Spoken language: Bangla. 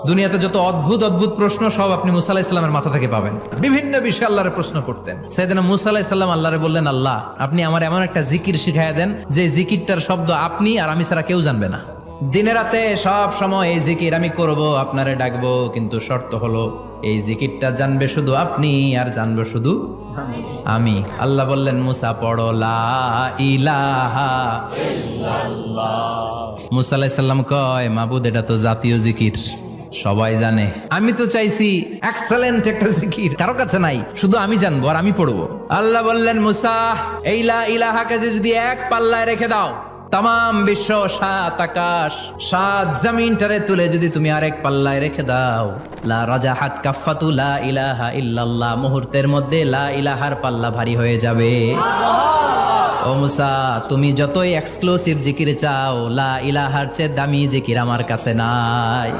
দুনিয়াতে যত অদ্ভুত অদ্ভুত প্রশ্ন সব আপনি মুসা আলাহিস সাল্লামের মাথা থেকে পাবেন। বিভিন্ন বিষয়ে আল্লাহরে প্রশ্ন করতেন। সাইয়েদনা মুসা আলাহিস সাল্লাম আল্লাহরে বললেন, আল্লাহ আপনি আমার এমন একটা জিকির শিখাইয়া দেন যে জিকিরটার শব্দ আপনি আর আমি ছাড়া কেউ জানবে না। দিনে রাতে সব সময় এই জিকির আমি করব, আপনারে ডাকবো, কিন্তু শর্ত হলো এই জিকিরটা জানবে শুধু আপনি আর জানবো শুধু আমি। আল্লাহ বললেন, মুসা পড়ো লা ইলাহা ইল্লাল্লাহ। মুসা আলাইহিস সালাম কয়, মাবুদ এটা তো জাতীয় জিকির, সবাই জানে। আমি তো চাইছি এক্সেলেন্ট একটা জিকির, কারো কাছে নাই, শুধু আমি জানবো আর আমি পড়বো। আল্লাহ বললেন, মুসা এই লা ইলাহাকে যদি এক পাল্লায় রেখে দাও, তাম বিশ্ব, সাত আকাশ, সাত জমিনটারে তুলে যদি তুমি আরেক পাল্লায় রেখে দাও, লা রাজাহাত কাফাতু লা ইলাহা ইল্লাল্লাহ, মুহূর্তের মধ্যে লা ইলাহার পাল্লা ভারী হয়ে যাবে। ও মুসা, তুমি যতই এক্সক্লুসিভ জিকির চাও, লা ইলাহার চেয়ে দামি জিকির আমার কাছে নাই।